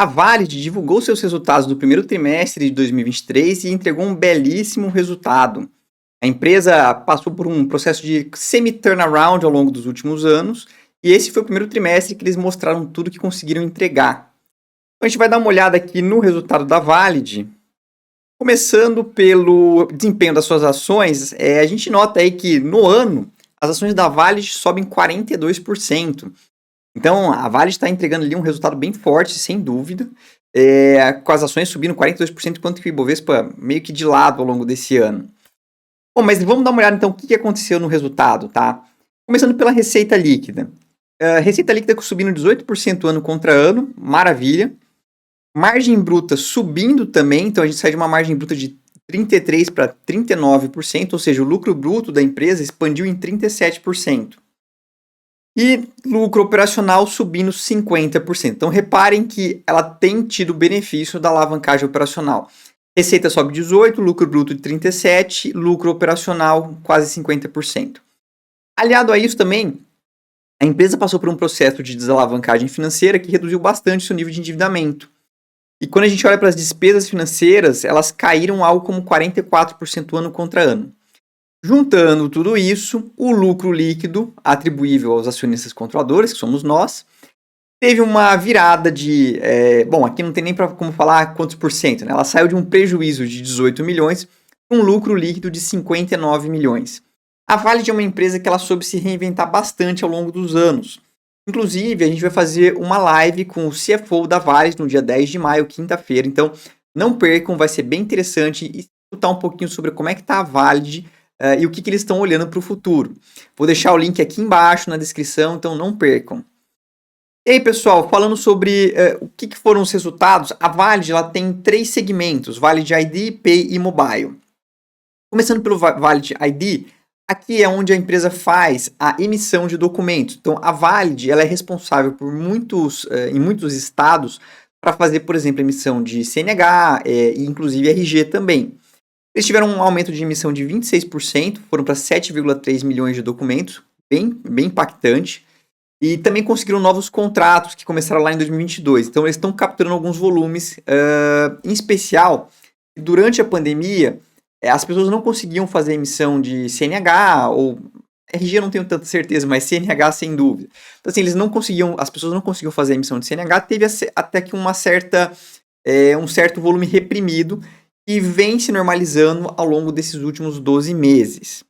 A Valid divulgou seus resultados do primeiro trimestre de 2023 e entregou um belíssimo resultado. A empresa passou por um processo de semi-turnaround ao longo dos últimos anos e esse foi o primeiro trimestre que eles mostraram tudo que conseguiram entregar. Então a gente vai dar uma olhada aqui no resultado da Valid. Começando pelo desempenho das suas ações, a gente nota aí que no ano as ações da Valid sobem 42%. Então, a Vale está entregando ali um resultado bem forte, sem dúvida, com as ações subindo 42%, enquanto que o Ibovespa meio que de lado ao longo desse ano. Bom, mas vamos dar uma olhada então o que aconteceu no resultado, tá? Começando pela receita líquida. Receita líquida subindo 18% ano contra ano, maravilha. Margem bruta subindo também, então a gente sai de uma margem bruta de 33% para 39%, ou seja, o lucro bruto da empresa expandiu em 37%. E lucro operacional subindo 50%. Então, reparem que ela tem tido benefício da alavancagem operacional. Receita sobe 18%, lucro bruto de 37%, lucro operacional quase 50%. Aliado a isso também, a empresa passou por um processo de desalavancagem financeira que reduziu bastante seu nível de endividamento. E quando a gente olha para as despesas financeiras, elas caíram algo como 44% ano contra ano. Juntando tudo isso, o lucro líquido atribuível aos acionistas controladores, que somos nós, teve uma virada de... bom, aqui não tem nem como falar quantos por cento, né? Ela saiu de um prejuízo de 18 milhões para um lucro líquido de 59 milhões. A Valid é uma empresa que ela soube se reinventar bastante ao longo dos anos. Inclusive, a gente vai fazer uma live com o CFO da Valid no dia 10 de maio, quinta-feira. Então, não percam, vai ser bem interessante escutar um pouquinho sobre como é que está a Valid e o que eles estão olhando para o futuro. Vou deixar o link aqui embaixo na descrição, então não percam. E aí, pessoal, falando sobre o que foram os resultados, a Valid ela tem 3 segmentos, Valid ID, Pay e Mobile. Começando pelo Valid ID, aqui é onde a empresa faz a emissão de documentos. Então, a Valid ela é responsável por em muitos estados para fazer, por exemplo, emissão de CNH e inclusive RG também. Eles tiveram um aumento de emissão de 26%, foram para 7,3 milhões de documentos, bem impactante. E também conseguiram novos contratos que começaram lá em 2022. Então, eles estão capturando alguns volumes, em especial, durante a pandemia, as pessoas não conseguiam fazer emissão de CNH ou RG, eu não tenho tanta certeza, mas CNH sem dúvida. Então, assim, as pessoas não conseguiam fazer emissão de CNH, teve até que um certo volume reprimido e vem se normalizando ao longo desses últimos 12 meses.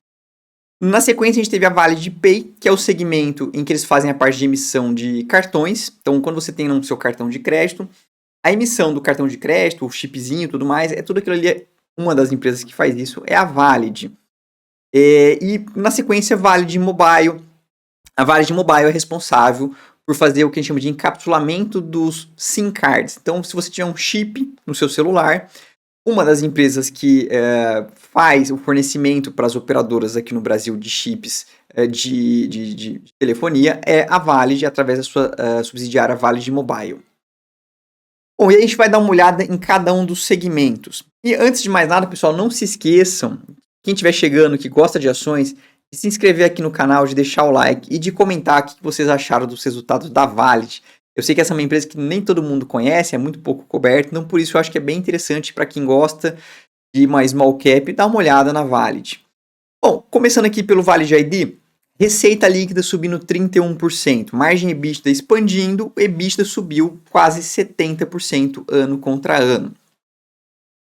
Na sequência, a gente teve a Valid Pay, que é o segmento em que eles fazem a parte de emissão de cartões. Então, quando você tem no seu cartão de crédito, a emissão do cartão de crédito, o chipzinho e tudo mais, tudo aquilo ali, uma das empresas que faz isso é a Valid. E na sequência, a Valid Mobile. A Valid Mobile é responsável por fazer o que a gente chama de encapsulamento dos SIM cards. Então, se você tiver um chip no seu celular, uma das empresas que faz o fornecimento para as operadoras aqui no Brasil de chips de telefonia é a Valid, através da sua subsidiária Valid Mobile. Bom, e a gente vai dar uma olhada em cada um dos segmentos. E antes de mais nada, pessoal, não se esqueçam, quem estiver chegando, que gosta de ações, de se inscrever aqui no canal, de deixar o like e de comentar o que vocês acharam dos resultados da Valid. Eu sei que essa é uma empresa que nem todo mundo conhece, é muito pouco coberta, então por isso eu acho que é bem interessante para quem gosta de uma small cap dar uma olhada na Valid. Bom, começando aqui pelo Valid ID, receita líquida subindo 31%, margem EBITDA expandindo, EBITDA subiu quase 70% ano contra ano.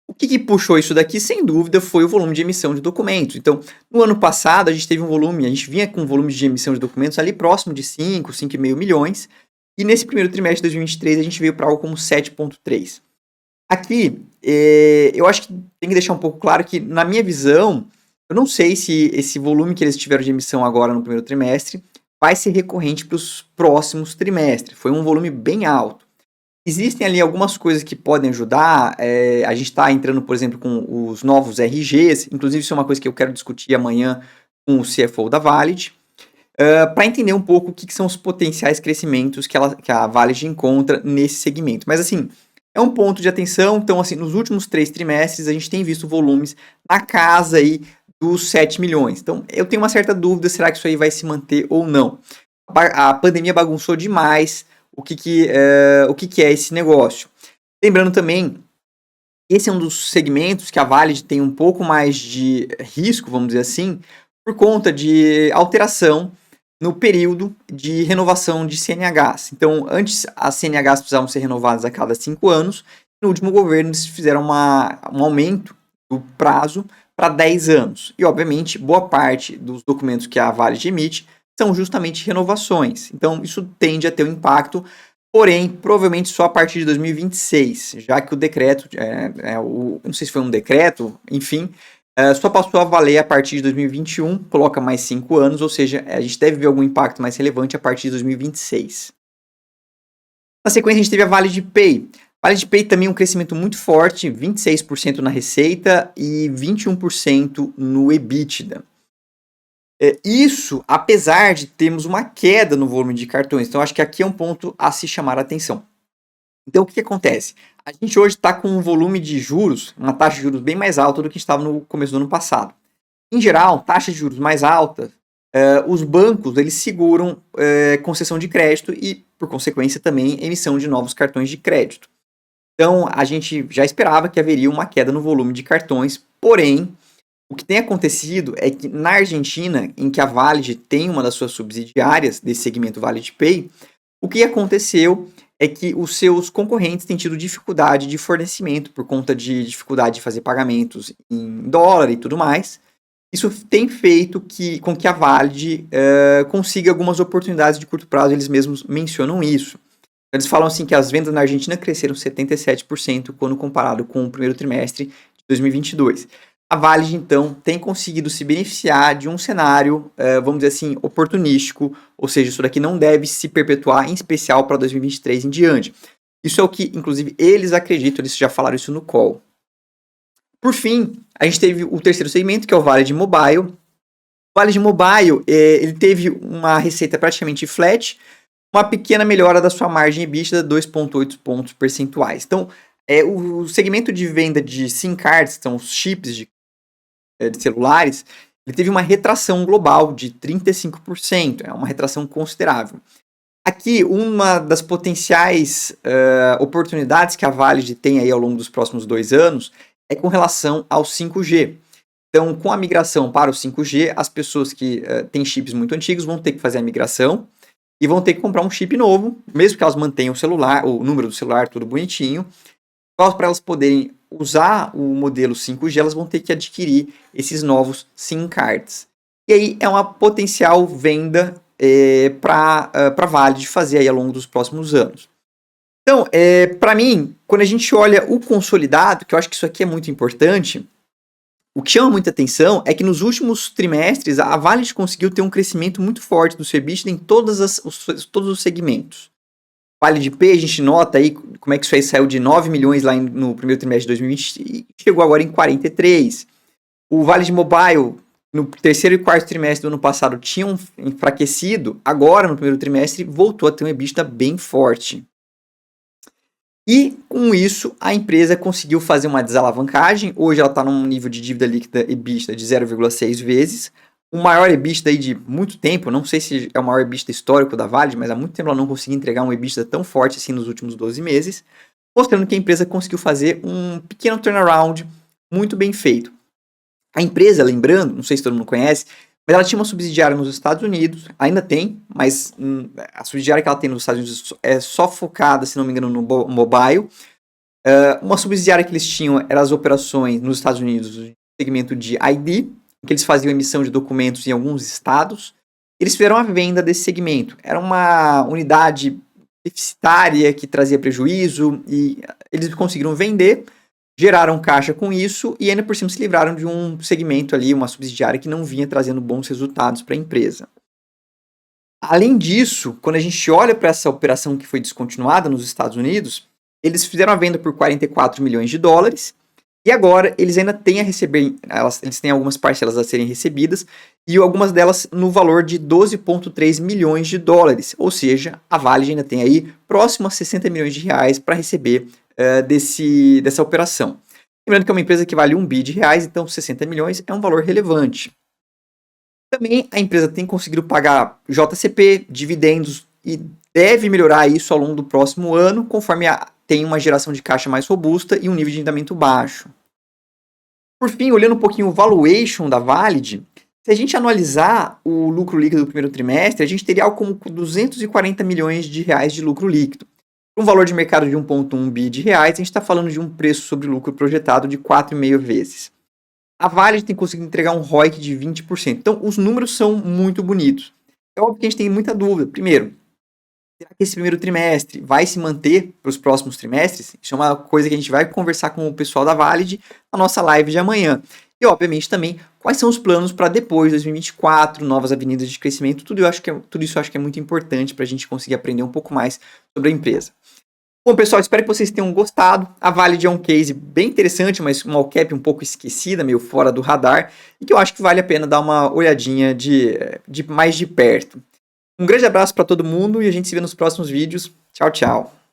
O que puxou isso daqui, sem dúvida, foi o volume de emissão de documentos. Então, no ano passado, a gente vinha com um volume de emissão de documentos ali próximo de 5,5 milhões, e nesse primeiro trimestre de 2023, a gente veio para algo como 7,3. Aqui, eu acho que tem que deixar um pouco claro que, na minha visão, eu não sei se esse volume que eles tiveram de emissão agora no primeiro trimestre vai ser recorrente para os próximos trimestres. Foi um volume bem alto. Existem ali algumas coisas que podem ajudar. A gente está entrando, por exemplo, com os novos RGs. Inclusive, isso é uma coisa que eu quero discutir amanhã com o CFO da Valid. Para entender um pouco o que são os potenciais crescimentos que a Valid encontra nesse segmento. Mas, assim, é um ponto de atenção. Então, assim, nos últimos 3 trimestres, a gente tem visto volumes na casa aí dos 7 milhões. Então, eu tenho uma certa dúvida, será que isso aí vai se manter ou não? A pandemia bagunçou demais o que é esse negócio. Lembrando também, esse é um dos segmentos que a Valid tem um pouco mais de risco, vamos dizer assim, por conta de alteração no período de renovação de CNHs. Então, antes as CNHs precisavam ser renovadas a cada 5 anos, no último governo eles fizeram um aumento do prazo para 10 anos. E, obviamente, boa parte dos documentos que a Valid emite são justamente renovações. Então, isso tende a ter um impacto, porém, provavelmente só a partir de 2026, já que o decreto, não sei se foi um decreto, enfim, só passou a valer a partir de 2021, coloca mais 5 anos, ou seja, a gente deve ver algum impacto mais relevante a partir de 2026. Na sequência, a gente teve a Valid Pay. Valid Pay também um crescimento muito forte, 26% na receita e 21% no EBITDA. Isso, apesar de termos uma queda no volume de cartões. Então, acho que aqui é um ponto a se chamar a atenção. Então, o que acontece? A gente hoje está com um volume de juros, uma taxa de juros bem mais alta do que estava no começo do ano passado. Em geral, taxa de juros mais alta, os bancos eles seguram concessão de crédito e, por consequência, também emissão de novos cartões de crédito. Então, a gente já esperava que haveria uma queda no volume de cartões, porém, o que tem acontecido é que na Argentina, em que a Valid tem uma das suas subsidiárias desse segmento Valid Pay, o que aconteceu é que os seus concorrentes têm tido dificuldade de fornecimento por conta de dificuldade de fazer pagamentos em dólar e tudo mais. Isso tem feito com que a Valid consiga algumas oportunidades de curto prazo, eles mesmos mencionam isso. Eles falam assim que as vendas na Argentina cresceram 77% quando comparado com o primeiro trimestre de 2022. A Valid, então, tem conseguido se beneficiar de um cenário, vamos dizer assim, oportunístico, ou seja, isso daqui não deve se perpetuar, em especial para 2023 em diante. Isso é o que, inclusive, eles acreditam, eles já falaram isso no call. Por fim, a gente teve o terceiro segmento, que é o Valid Mobile. O Valid Mobile, ele teve uma receita praticamente flat, uma pequena melhora da sua margem EBITDA, 2,8 pontos percentuais. Então, o segmento de venda de SIM cards, que são os chips de celulares, ele teve uma retração global de 35%, é uma retração considerável. Aqui, uma das potenciais oportunidades que a Valid tem aí ao longo dos próximos 2 anos é com relação ao 5G. Então, com a migração para o 5G, as pessoas que têm chips muito antigos vão ter que fazer a migração e vão ter que comprar um chip novo, mesmo que elas mantenham o celular, o número do celular tudo bonitinho. Para elas poderem usar o modelo 5G, elas vão ter que adquirir esses novos SIM cards. E aí é uma potencial venda para a Valid fazer aí ao longo dos próximos anos. Então, para mim, quando a gente olha o consolidado, que eu acho que isso aqui é muito importante, o que chama muita atenção é que nos últimos trimestres a Valid conseguiu ter um crescimento muito forte do seu EBITDA em todos os segmentos. Valid Pay, a gente nota aí como é que isso aí saiu de 9 milhões lá no primeiro trimestre de 2020 e chegou agora em 43. O Valid Mobile, no terceiro e quarto trimestre do ano passado, tinham enfraquecido, agora no primeiro trimestre voltou a ter um EBITDA bem forte. E com isso, a empresa conseguiu fazer uma desalavancagem. Hoje ela está num nível de dívida líquida EBITDA de 0,6 vezes. O maior EBITDA aí de muito tempo, não sei se é o maior EBITDA histórico da Valid, mas há muito tempo ela não conseguia entregar um EBITDA tão forte assim nos últimos 12 meses, mostrando que a empresa conseguiu fazer um pequeno turnaround muito bem feito. A empresa, lembrando, não sei se todo mundo conhece, mas ela tinha uma subsidiária nos Estados Unidos, ainda tem, mas a subsidiária que ela tem nos Estados Unidos é só focada, se não me engano, no mobile. Uma subsidiária que eles tinham eram as operações nos Estados Unidos, no segmento de ID, que eles faziam emissão de documentos em alguns estados. Eles fizeram a venda desse segmento. Era uma unidade deficitária que trazia prejuízo e eles conseguiram vender, geraram caixa com isso e ainda por cima se livraram de um segmento ali, uma subsidiária que não vinha trazendo bons resultados para a empresa. Além disso, quando a gente olha para essa operação que foi descontinuada nos Estados Unidos, eles fizeram a venda por 44 milhões de dólares e agora eles ainda têm a receber, eles têm algumas parcelas a serem recebidas e algumas delas no valor de 12,3 milhões de dólares, ou seja, a Valid ainda tem aí próximo a 60 milhões de reais para receber dessa operação. Lembrando que é uma empresa que vale 1 bi de reais, então 60 milhões é um valor relevante. Também a empresa tem conseguido pagar JCP, dividendos e deve melhorar isso ao longo do próximo ano, conforme tem uma geração de caixa mais robusta e um nível de endividamento baixo. Por fim, olhando um pouquinho o valuation da Valid, se a gente analisar o lucro líquido do primeiro trimestre, a gente teria algo como 240 milhões de reais de lucro líquido. Com um valor de mercado de 1,1 bi de reais, a gente está falando de um preço sobre lucro projetado de 4,5 vezes. A Valid tem conseguido entregar um ROIC de 20%. Então, os números são muito bonitos. É óbvio que a gente tem muita dúvida. Primeiro, será que esse primeiro trimestre vai se manter para os próximos trimestres? Isso é uma coisa que a gente vai conversar com o pessoal da Valid na nossa live de amanhã. E, obviamente, também, quais são os planos para depois de 2024, novas avenidas de crescimento, tudo isso eu acho que é muito importante para a gente conseguir aprender um pouco mais sobre a empresa. Bom, pessoal, espero que vocês tenham gostado. A Valid é um case bem interessante, mas uma all cap um pouco esquecida, meio fora do radar, e que eu acho que vale a pena dar uma olhadinha de mais de perto. Um grande abraço para todo mundo e a gente se vê nos próximos vídeos. Tchau, tchau.